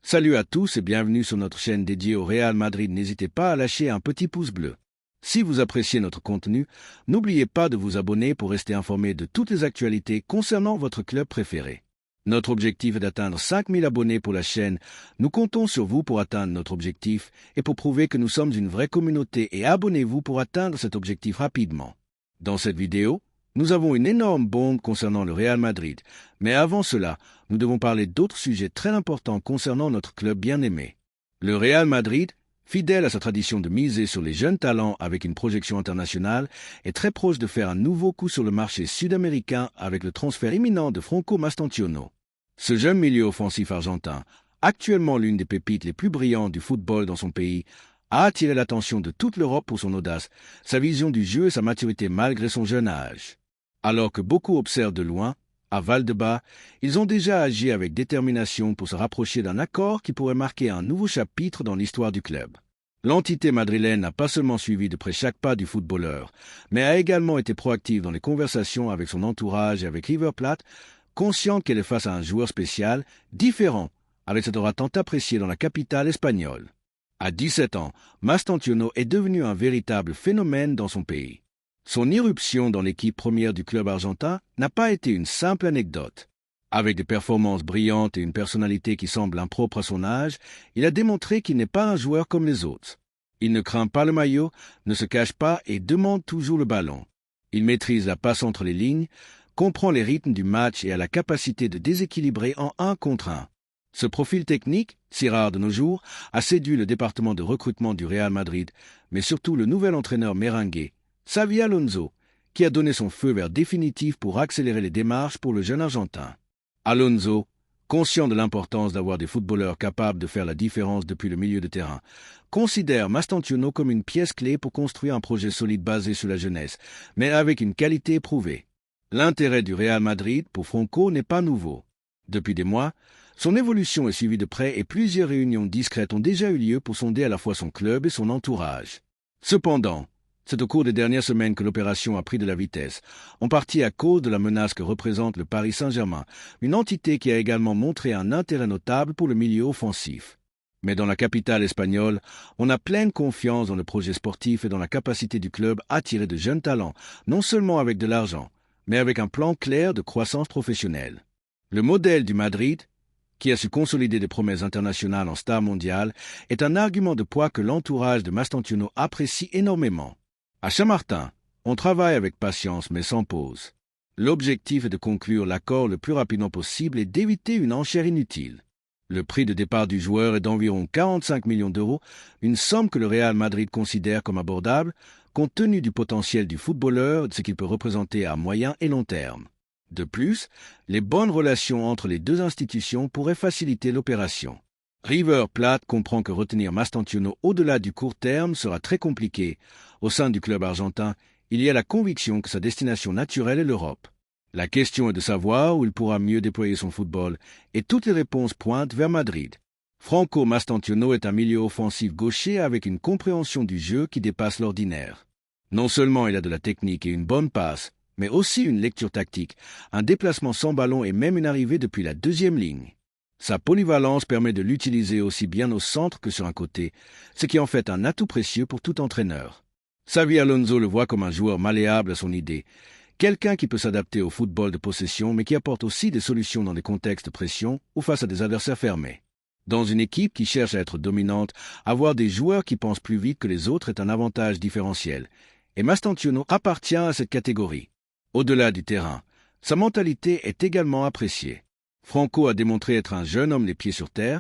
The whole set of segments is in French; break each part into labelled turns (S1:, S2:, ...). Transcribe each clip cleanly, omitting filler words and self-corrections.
S1: Salut à tous et bienvenue sur notre chaîne dédiée au Real Madrid. N'hésitez pas à lâcher un petit pouce bleu. Si vous appréciez notre contenu, n'oubliez pas de vous abonner pour rester informé de toutes les actualités concernant votre club préféré. Notre objectif est d'atteindre 5000 abonnés pour la chaîne. Nous comptons sur vous pour atteindre notre objectif et pour prouver que nous sommes une vraie communauté, et abonnez-vous pour atteindre cet objectif rapidement. Dans cette vidéo, nous avons une énorme bombe concernant le Real Madrid, mais avant cela, nous devons parler d'autres sujets très importants concernant notre club bien-aimé. Le Real Madrid, fidèle à sa tradition de miser sur les jeunes talents avec une projection internationale, est très proche de faire un nouveau coup sur le marché sud-américain avec le transfert imminent de Franco Mastantuono. Ce jeune milieu offensif argentin, actuellement l'une des pépites les plus brillantes du football dans son pays, a attiré l'attention de toute l'Europe pour son audace, sa vision du jeu et sa maturité malgré son jeune âge. Alors que beaucoup observent de loin, à Valdebebas, ils ont déjà agi avec détermination pour se rapprocher d'un accord qui pourrait marquer un nouveau chapitre dans l'histoire du club. L'entité madrilène n'a pas seulement suivi de près chaque pas du footballeur, mais a également été proactive dans les conversations avec son entourage et avec River Plate, consciente qu'elle est face à un joueur spécial, différent, avec cet aura tant apprécié dans la capitale espagnole. À 17 ans, Mastantuono est devenu un véritable phénomène dans son pays. Son irruption dans l'équipe première du club argentin n'a pas été une simple anecdote. Avec des performances brillantes et une personnalité qui semble impropre à son âge, il a démontré qu'il n'est pas un joueur comme les autres. Il ne craint pas le maillot, ne se cache pas et demande toujours le ballon. Il maîtrise la passe entre les lignes, comprend les rythmes du match et a la capacité de déséquilibrer en 1 contre 1. Ce profil technique, si rare de nos jours, a séduit le département de recrutement du Real Madrid, mais surtout le nouvel entraîneur merengue, Xabi Alonso, qui a donné son feu vert définitif pour accélérer les démarches pour le jeune Argentin. Alonso, conscient de l'importance d'avoir des footballeurs capables de faire la différence depuis le milieu de terrain, considère Mastantuono comme une pièce clé pour construire un projet solide basé sur la jeunesse, mais avec une qualité éprouvée. L'intérêt du Real Madrid pour Franco n'est pas nouveau. Depuis des mois, son évolution est suivie de près et plusieurs réunions discrètes ont déjà eu lieu pour sonder à la fois son club et son entourage. Cependant, c'est au cours des dernières semaines que l'opération a pris de la vitesse, en partie à cause de la menace que représente le Paris Saint-Germain, une entité qui a également montré un intérêt notable pour le milieu offensif. Mais dans la capitale espagnole, on a pleine confiance dans le projet sportif et dans la capacité du club à attirer de jeunes talents, non seulement avec de l'argent, mais avec un plan clair de croissance professionnelle. Le modèle du Madrid, qui a su consolider des promesses internationales en star mondiale, est un argument de poids que l'entourage de Mastantuono apprécie énormément. À Chamartin, on travaille avec patience mais sans pause. L'objectif est de conclure l'accord le plus rapidement possible et d'éviter une enchère inutile. Le prix de départ du joueur est d'environ 45 millions d'euros, une somme que le Real Madrid considère comme abordable, compte tenu du potentiel du footballeur et de ce qu'il peut représenter à moyen et long terme. De plus, les bonnes relations entre les deux institutions pourraient faciliter l'opération. River Plate comprend que retenir Mastantuono au-delà du court terme sera très compliqué. Au sein du club argentin, il y a la conviction que sa destination naturelle est l'Europe. La question est de savoir où il pourra mieux déployer son football, et toutes les réponses pointent vers Madrid. Franco Mastantuono est un milieu offensif gaucher avec une compréhension du jeu qui dépasse l'ordinaire. Non seulement il a de la technique et une bonne passe, mais aussi une lecture tactique, un déplacement sans ballon et même une arrivée depuis la 2e ligne. Sa polyvalence permet de l'utiliser aussi bien au centre que sur un côté, ce qui en fait un atout précieux pour tout entraîneur. Xabi Alonso le voit comme un joueur malléable à son idée, quelqu'un qui peut s'adapter au football de possession mais qui apporte aussi des solutions dans des contextes de pression ou face à des adversaires fermés. Dans une équipe qui cherche à être dominante, avoir des joueurs qui pensent plus vite que les autres est un avantage différentiel, et Mastantuono appartient à cette catégorie. Au-delà du terrain, sa mentalité est également appréciée. Franco a démontré être un jeune homme les pieds sur terre,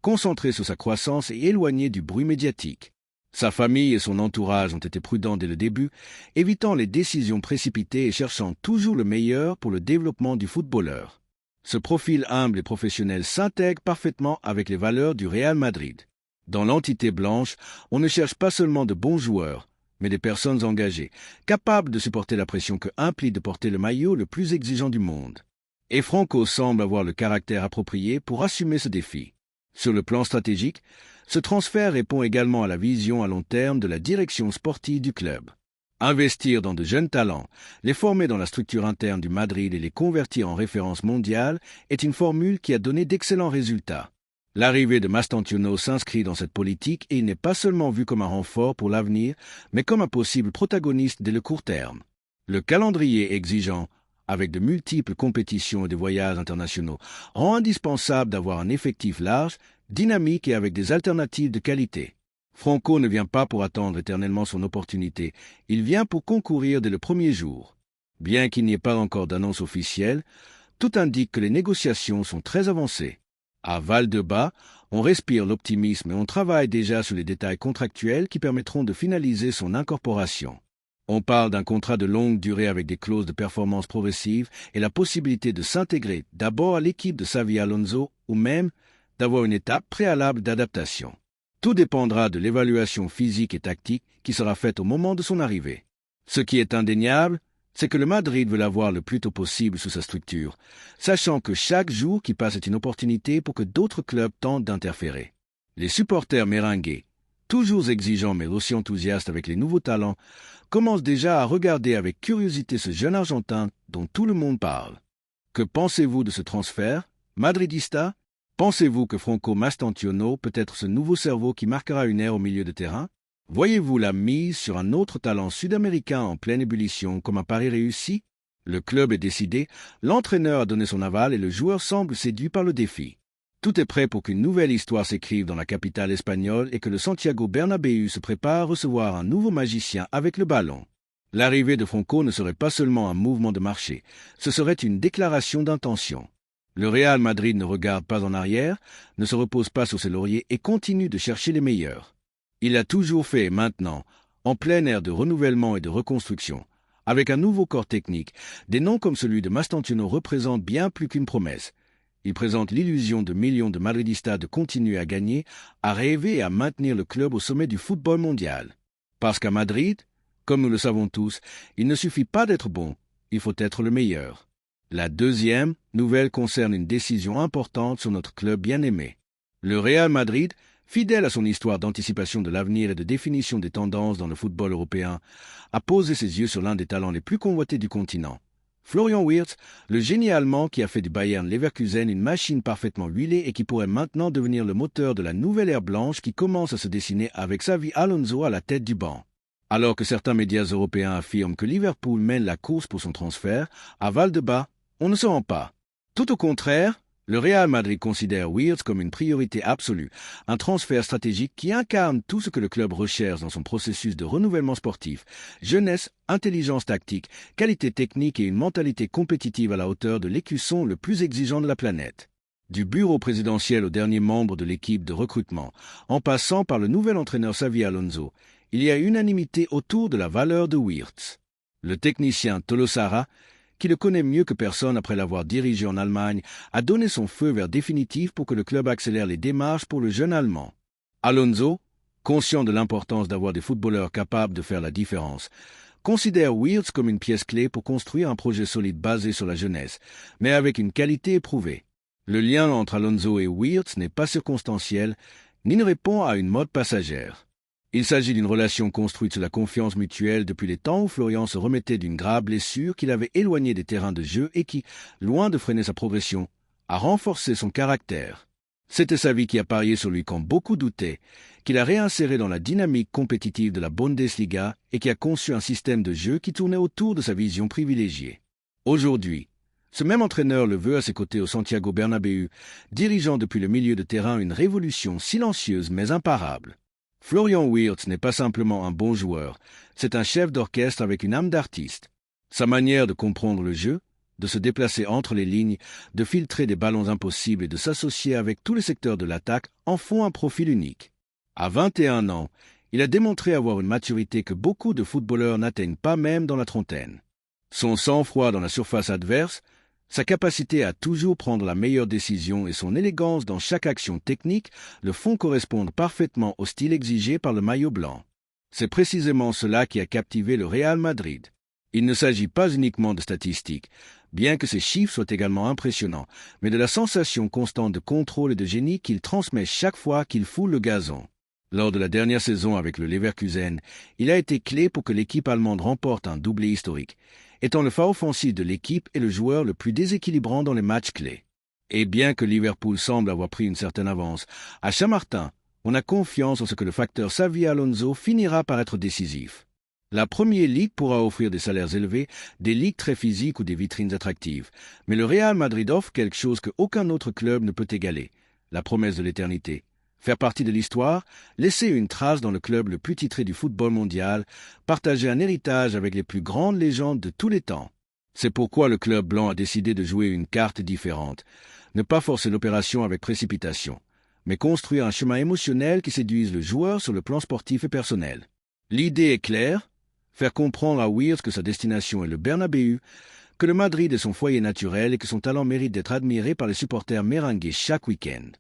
S1: concentré sur sa croissance et éloigné du bruit médiatique. Sa famille et son entourage ont été prudents dès le début, évitant les décisions précipitées et cherchant toujours le meilleur pour le développement du footballeur. Ce profil humble et professionnel s'intègre parfaitement avec les valeurs du Real Madrid. Dans l'entité blanche, on ne cherche pas seulement de bons joueurs, mais des personnes engagées, capables de supporter la pression que implique de porter le maillot le plus exigeant du monde. Et Franco semble avoir le caractère approprié pour assumer ce défi. Sur le plan stratégique, ce transfert répond également à la vision à long terme de la direction sportive du club. Investir dans de jeunes talents, les former dans la structure interne du Madrid et les convertir en référence mondiale est une formule qui a donné d'excellents résultats. L'arrivée de Mastantuono s'inscrit dans cette politique et il n'est pas seulement vu comme un renfort pour l'avenir, mais comme un possible protagoniste dès le court terme. Le calendrier exigeant, avec de multiples compétitions et des voyages internationaux, rend indispensable d'avoir un effectif large, dynamique et avec des alternatives de qualité. Franco ne vient pas pour attendre éternellement son opportunité, il vient pour concourir dès le premier jour. Bien qu'il n'y ait pas encore d'annonce officielle, tout indique que les négociations sont très avancées. À Val-de-Bas, on respire l'optimisme et on travaille déjà sur les détails contractuels qui permettront de finaliser son incorporation. On parle d'un contrat de longue durée avec des clauses de performance progressive et la possibilité de s'intégrer d'abord à l'équipe de Xavi Alonso ou même d'avoir une étape préalable d'adaptation. Tout dépendra de l'évaluation physique et tactique qui sera faite au moment de son arrivée. Ce qui est indéniable, c'est que le Madrid veut l'avoir le plus tôt possible sous sa structure, sachant que chaque jour qui passe est une opportunité pour que d'autres clubs tentent d'interférer. Les supporters merengues, toujours exigeants mais aussi enthousiastes avec les nouveaux talents, commencent déjà à regarder avec curiosité ce jeune Argentin dont tout le monde parle. Que pensez-vous de ce transfert, madridista? Pensez-vous que Franco Mastantuono peut être ce nouveau cerveau qui marquera une ère au milieu de terrain? Voyez-vous la mise sur un autre talent sud-américain en pleine ébullition comme un pari réussi? Le club est décidé, l'entraîneur a donné son aval et le joueur semble séduit par le défi. Tout est prêt pour qu'une nouvelle histoire s'écrive dans la capitale espagnole et que le Santiago Bernabéu se prépare à recevoir un nouveau magicien avec le ballon. L'arrivée de Franco ne serait pas seulement un mouvement de marché, ce serait une déclaration d'intention. Le Real Madrid ne regarde pas en arrière, ne se repose pas sur ses lauriers et continue de chercher les meilleurs. Il l'a toujours fait maintenant, en plein air de renouvellement et de reconstruction. Avec un nouveau corps technique, des noms comme celui de Mastantuono représentent bien plus qu'une promesse. Ils présentent l'illusion de millions de madridistas de continuer à gagner, à rêver et à maintenir le club au sommet du football mondial. Parce qu'à Madrid, comme nous le savons tous, il ne suffit pas d'être bon, il faut être le meilleur. La deuxième nouvelle concerne une décision importante sur notre club bien-aimé. Le Real Madrid, fidèle à son histoire d'anticipation de l'avenir et de définition des tendances dans le football européen, a posé ses yeux sur l'un des talents les plus convoités du continent. Florian Wirtz, le génie allemand qui a fait du Bayern Leverkusen une machine parfaitement huilée et qui pourrait maintenant devenir le moteur de la nouvelle ère blanche qui commence à se dessiner avec Xavi Alonso à la tête du banc. Alors que certains médias européens affirment que Liverpool mène la course pour son transfert, à Val-de-Bas, on ne se rend pas. Tout au contraire, le Real Madrid considère Wirtz comme une priorité absolue, un transfert stratégique qui incarne tout ce que le club recherche dans son processus de renouvellement sportif, jeunesse, intelligence tactique, qualité technique et une mentalité compétitive à la hauteur de l'écusson le plus exigeant de la planète. Du bureau présidentiel au dernier membre de l'équipe de recrutement, en passant par le nouvel entraîneur Xavi Alonso, il y a unanimité autour de la valeur de Wirtz. Le technicien Tolosara, qui le connaît mieux que personne après l'avoir dirigé en Allemagne, a donné son feu vert définitif pour que le club accélère les démarches pour le jeune Allemand. Alonso, conscient de l'importance d'avoir des footballeurs capables de faire la différence, considère Wirtz comme une pièce clé pour construire un projet solide basé sur la jeunesse, mais avec une qualité éprouvée. Le lien entre Alonso et Wirtz n'est pas circonstanciel, ni ne répond à une mode passagère. Il s'agit d'une relation construite sur la confiance mutuelle depuis les temps où Florian se remettait d'une grave blessure qui l'avait éloigné des terrains de jeu et qui, loin de freiner sa progression, a renforcé son caractère. C'était Xavi qui a parié sur lui quand beaucoup doutaient, qu'il a réinséré dans la dynamique compétitive de la Bundesliga et qui a conçu un système de jeu qui tournait autour de sa vision privilégiée. Aujourd'hui, ce même entraîneur le veut à ses côtés au Santiago Bernabéu, dirigeant depuis le milieu de terrain une révolution silencieuse mais imparable. Florian Wirtz n'est pas simplement un bon joueur, c'est un chef d'orchestre avec une âme d'artiste. Sa manière de comprendre le jeu, de se déplacer entre les lignes, de filtrer des ballons impossibles et de s'associer avec tous les secteurs de l'attaque en font un profil unique. À 21 ans, il a démontré avoir une maturité que beaucoup de footballeurs n'atteignent pas même dans la trentaine. Son sang-froid dans la surface adverse, sa capacité à toujours prendre la meilleure décision et son élégance dans chaque action technique le font correspondre parfaitement au style exigé par le maillot blanc. C'est précisément cela qui a captivé le Real Madrid. Il ne s'agit pas uniquement de statistiques, bien que ces chiffres soient également impressionnants, mais de la sensation constante de contrôle et de génie qu'il transmet chaque fois qu'il foule le gazon. Lors de la dernière saison avec le Leverkusen, il a été clé pour que l'équipe allemande remporte un doublé historique, étant le phare offensif de l'équipe et le joueur le plus déséquilibrant dans les matchs clés. Et bien que Liverpool semble avoir pris une certaine avance, à Chamartin, on a confiance en ce que le facteur Xavi Alonso finira par être décisif. La Premier League pourra offrir des salaires élevés, des ligues très physiques ou des vitrines attractives, mais le Real Madrid offre quelque chose qu'aucun autre club ne peut égaler, la promesse de l'éternité. Faire partie de l'histoire, laisser une trace dans le club le plus titré du football mondial, partager un héritage avec les plus grandes légendes de tous les temps. C'est pourquoi le club blanc a décidé de jouer une carte différente. Ne pas forcer l'opération avec précipitation, mais construire un chemin émotionnel qui séduise le joueur sur le plan sportif et personnel. L'idée est claire, faire comprendre à Wirtz que sa destination est le Bernabéu, que le Madrid est son foyer naturel et que son talent mérite d'être admiré par les supporters merengues chaque week-end.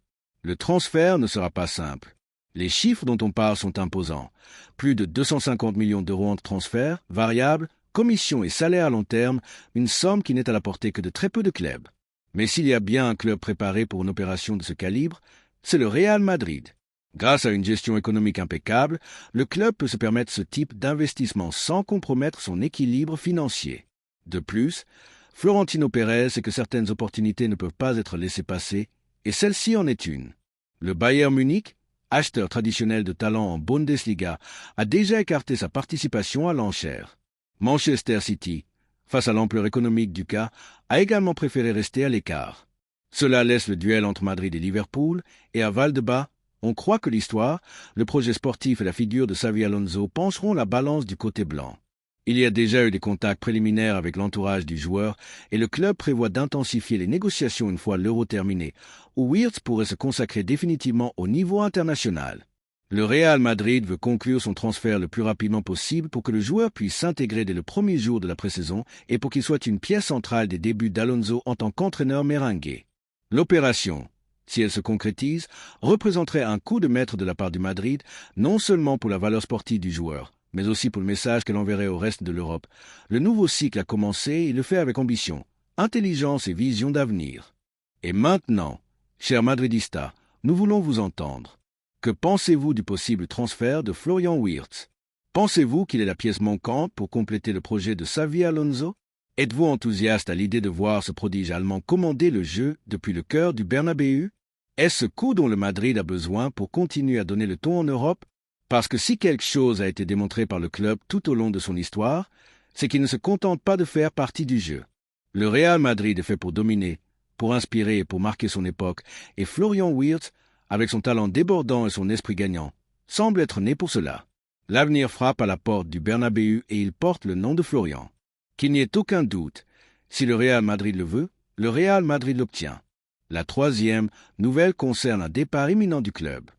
S1: Le transfert ne sera pas simple. Les chiffres dont on parle sont imposants. Plus de 250 millions d'euros entre transferts, variables, commissions et salaires à long terme, une somme qui n'est à la portée que de très peu de clubs. Mais s'il y a bien un club préparé pour une opération de ce calibre, c'est le Real Madrid. Grâce à une gestion économique impeccable, le club peut se permettre ce type d'investissement sans compromettre son équilibre financier. De plus, Florentino Pérez sait que certaines opportunités ne peuvent pas être laissées passer, et celle-ci en est une. Le Bayern Munich, acheteur traditionnel de talent en Bundesliga, a déjà écarté sa participation à l'enchère. Manchester City, face à l'ampleur économique du cas, a également préféré rester à l'écart. Cela laisse le duel entre Madrid et Liverpool, et à Valdebebas, on croit que l'histoire, le projet sportif et la figure de Xavi Alonso pencheront la balance du côté blanc. Il y a déjà eu des contacts préliminaires avec l'entourage du joueur et le club prévoit d'intensifier les négociations une fois l'Euro terminé, où Wirtz pourrait se consacrer définitivement au niveau international. Le Real Madrid veut conclure son transfert le plus rapidement possible pour que le joueur puisse s'intégrer dès le premier jour de la pré-saison et pour qu'il soit une pièce centrale des débuts d'Alonso en tant qu'entraîneur merengue. L'opération, si elle se concrétise, représenterait un coup de maître de la part du Madrid, non seulement pour la valeur sportive du joueur, mais aussi pour le message qu'elle enverrait au reste de l'Europe. Le nouveau cycle a commencé et il le fait avec ambition, intelligence et vision d'avenir. Et maintenant, chers madridistas, nous voulons vous entendre. Que pensez-vous du possible transfert de Florian Wirtz? Pensez-vous qu'il est la pièce manquante pour compléter le projet de Xavi Alonso? Êtes-vous enthousiaste à l'idée de voir ce prodige allemand commander le jeu depuis le cœur du Bernabéu? Est-ce ce coup dont le Madrid a besoin pour continuer à donner le ton en Europe? Parce que si quelque chose a été démontré par le club tout au long de son histoire, c'est qu'il ne se contente pas de faire partie du jeu. Le Real Madrid est fait pour dominer, pour inspirer et pour marquer son époque, et Florian Wirtz, avec son talent débordant et son esprit gagnant, semble être né pour cela. L'avenir frappe à la porte du Bernabéu et il porte le nom de Florian. Qu'il n'y ait aucun doute, si le Real Madrid le veut, le Real Madrid l'obtient. La troisième nouvelle concerne un départ imminent du club.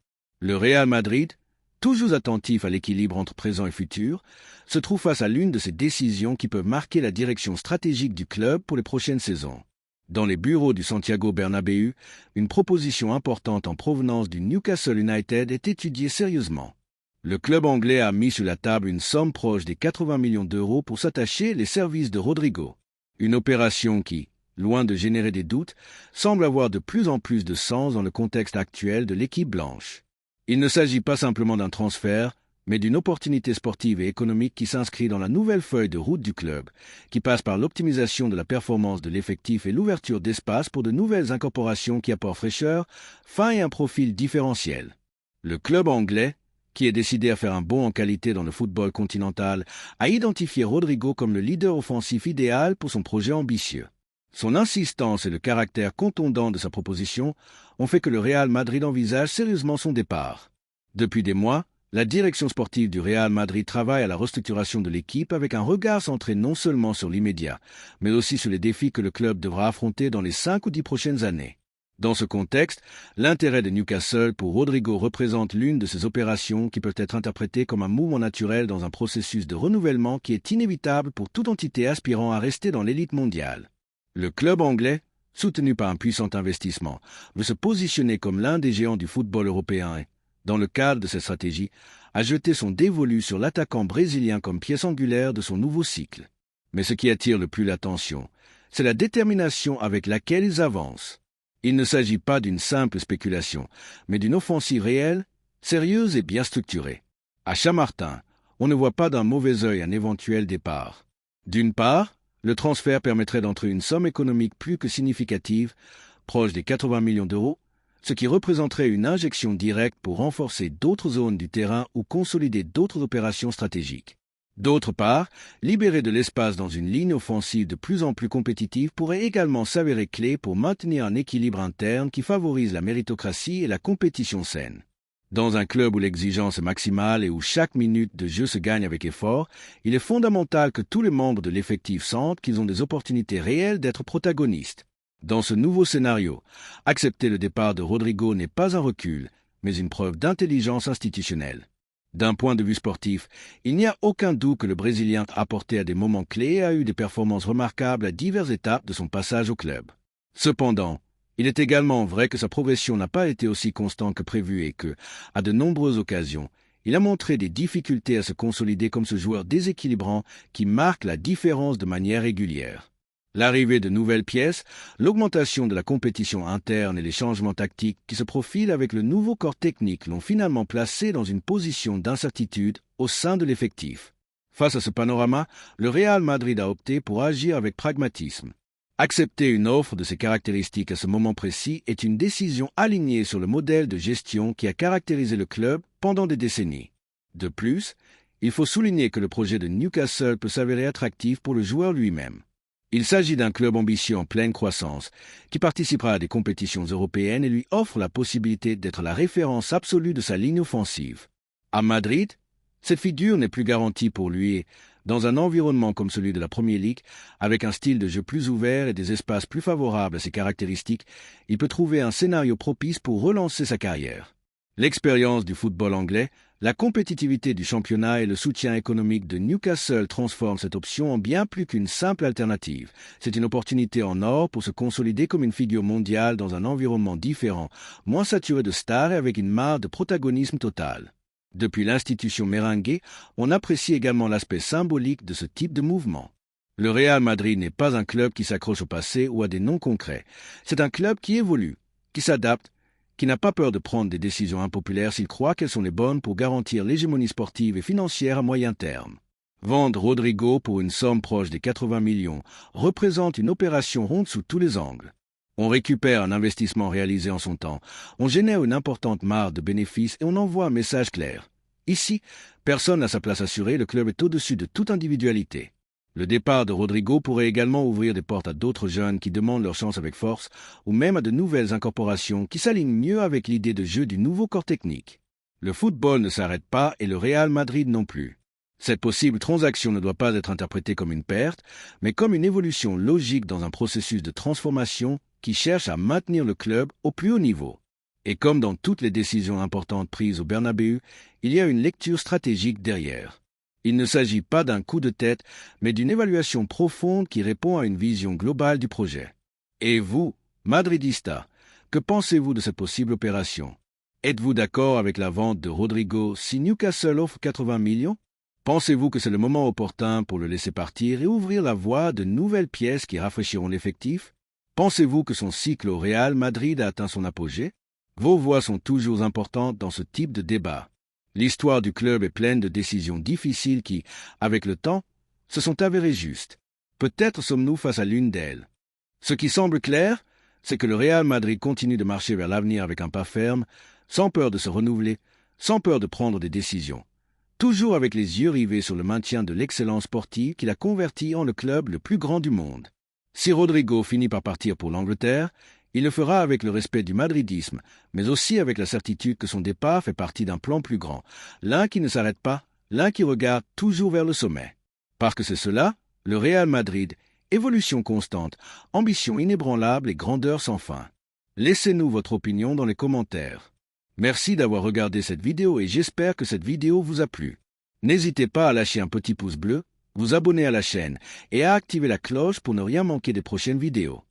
S1: Le Real Madrid, toujours attentif à l'équilibre entre présent et futur, se trouve face à l'une de ces décisions qui peuvent marquer la direction stratégique du club pour les prochaines saisons. Dans les bureaux du Santiago Bernabéu, une proposition importante en provenance du Newcastle United est étudiée sérieusement. Le club anglais a mis sur la table une somme proche des 80 millions d'euros pour s'attacher les services de Rodrigo. Une opération qui, loin de générer des doutes, semble avoir de plus en plus de sens dans le contexte actuel de l'équipe blanche. Il ne s'agit pas simplement d'un transfert, mais d'une opportunité sportive et économique qui s'inscrit dans la nouvelle feuille de route du club, qui passe par l'optimisation de la performance de l'effectif et l'ouverture d'espace pour de nouvelles incorporations qui apportent fraîcheur, fin et un profil différentiel. Le club anglais, qui est décidé à faire un bond en qualité dans le football continental, a identifié Rodrigo comme le leader offensif idéal pour son projet ambitieux. Son insistance et le caractère contondant de sa proposition ont fait que le Real Madrid envisage sérieusement son départ. Depuis des mois, la direction sportive du Real Madrid travaille à la restructuration de l'équipe avec un regard centré non seulement sur l'immédiat, mais aussi sur les défis que le club devra affronter dans les 5 ou 10 prochaines années. Dans ce contexte, l'intérêt de Newcastle pour Rodrigo représente l'une de ces opérations qui peut être interprétée comme un mouvement naturel dans un processus de renouvellement qui est inévitable pour toute entité aspirant à rester dans l'élite mondiale. Le club anglais, soutenu par un puissant investissement, veut se positionner comme l'un des géants du football européen et, dans le cadre de cette stratégie, a jeté son dévolu sur l'attaquant brésilien comme pièce angulaire de son nouveau cycle. Mais ce qui attire le plus l'attention, c'est la détermination avec laquelle ils avancent. Il ne s'agit pas d'une simple spéculation, mais d'une offensive réelle, sérieuse et bien structurée. À Chamartin, on ne voit pas d'un mauvais œil un éventuel départ. D'une part, le transfert permettrait d'entrer une somme économique plus que significative, proche des 80 millions d'euros, ce qui représenterait une injection directe pour renforcer d'autres zones du terrain ou consolider d'autres opérations stratégiques. D'autre part, libérer de l'espace dans une ligne offensive de plus en plus compétitive pourrait également s'avérer clé pour maintenir un équilibre interne qui favorise la méritocratie et la compétition saine. Dans un club où l'exigence est maximale et où chaque minute de jeu se gagne avec effort, il est fondamental que tous les membres de l'effectif sentent qu'ils ont des opportunités réelles d'être protagonistes. Dans ce nouveau scénario, accepter le départ de Rodrigo n'est pas un recul, mais une preuve d'intelligence institutionnelle. D'un point de vue sportif, il n'y a aucun doute que le Brésilien a apporté à des moments clés et a eu des performances remarquables à diverses étapes de son passage au club. Cependant, il est également vrai que sa progression n'a pas été aussi constante que prévu et que, à de nombreuses occasions, il a montré des difficultés à se consolider comme ce joueur déséquilibrant qui marque la différence de manière régulière. L'arrivée de nouvelles pièces, l'augmentation de la compétition interne et les changements tactiques qui se profilent avec le nouveau corps technique l'ont finalement placé dans une position d'incertitude au sein de l'effectif. Face à ce panorama, le Real Madrid a opté pour agir avec pragmatisme. Accepter une offre de ces caractéristiques à ce moment précis est une décision alignée sur le modèle de gestion qui a caractérisé le club pendant des décennies. De plus, il faut souligner que le projet de Newcastle peut s'avérer attractif pour le joueur lui-même. Il s'agit d'un club ambitieux en pleine croissance, qui participera à des compétitions européennes et lui offre la possibilité d'être la référence absolue de sa ligne offensive. À Madrid, cette figure n'est plus garantie pour lui et, dans un environnement comme celui de la Premier League, avec un style de jeu plus ouvert et des espaces plus favorables à ses caractéristiques, il peut trouver un scénario propice pour relancer sa carrière. L'expérience du football anglais, la compétitivité du championnat et le soutien économique de Newcastle transforment cette option en bien plus qu'une simple alternative. C'est une opportunité en or pour se consolider comme une figure mondiale dans un environnement différent, moins saturé de stars et avec une marge de protagonisme total. Depuis l'institution merengue, on apprécie également l'aspect symbolique de ce type de mouvement. Le Real Madrid n'est pas un club qui s'accroche au passé ou à des noms concrets. C'est un club qui évolue, qui s'adapte, qui n'a pas peur de prendre des décisions impopulaires s'il croit qu'elles sont les bonnes pour garantir l'hégémonie sportive et financière à moyen terme. Vendre Rodrigo pour une somme proche des 80 millions représente une opération ronde sous tous les angles. On récupère un investissement réalisé en son temps, on génère une importante marge de bénéfices et on envoie un message clair. Ici, personne n'a sa place assurée, le club est au-dessus de toute individualité. Le départ de Rodrigo pourrait également ouvrir des portes à d'autres jeunes qui demandent leur chance avec force, ou même à de nouvelles incorporations qui s'alignent mieux avec l'idée de jeu du nouveau corps technique. Le football ne s'arrête pas et le Real Madrid non plus. Cette possible transaction ne doit pas être interprétée comme une perte, mais comme une évolution logique dans un processus de transformation qui cherche à maintenir le club au plus haut niveau. Et comme dans toutes les décisions importantes prises au Bernabéu, il y a une lecture stratégique derrière. Il ne s'agit pas d'un coup de tête, mais d'une évaluation profonde qui répond à une vision globale du projet. Et vous, Madridista, que pensez-vous de cette possible opération? Êtes-vous d'accord avec la vente de Rodrigo si Newcastle offre 80 millions? Pensez-vous que c'est le moment opportun pour le laisser partir et ouvrir la voie à de nouvelles pièces qui rafraîchiront l'effectif? Pensez-vous que son cycle au Real Madrid a atteint son apogée? Vos voix sont toujours importantes dans ce type de débat. L'histoire du club est pleine de décisions difficiles qui, avec le temps, se sont avérées justes. Peut-être sommes-nous face à l'une d'elles. Ce qui semble clair, c'est que le Real Madrid continue de marcher vers l'avenir avec un pas ferme, sans peur de se renouveler, sans peur de prendre des décisions. Toujours avec les yeux rivés sur le maintien de l'excellence sportive qui l'a converti en le club le plus grand du monde. Si Rodrigo finit par partir pour l'Angleterre, il le fera avec le respect du madridisme, mais aussi avec la certitude que son départ fait partie d'un plan plus grand, l'un qui ne s'arrête pas, l'un qui regarde toujours vers le sommet. Parce que c'est cela, le Real Madrid, évolution constante, ambition inébranlable et grandeur sans fin. Laissez-nous votre opinion dans les commentaires. Merci d'avoir regardé cette vidéo et j'espère que cette vidéo vous a plu. N'hésitez pas à lâcher un petit pouce bleu, vous abonner à la chaîne et à activer la cloche pour ne rien manquer des prochaines vidéos.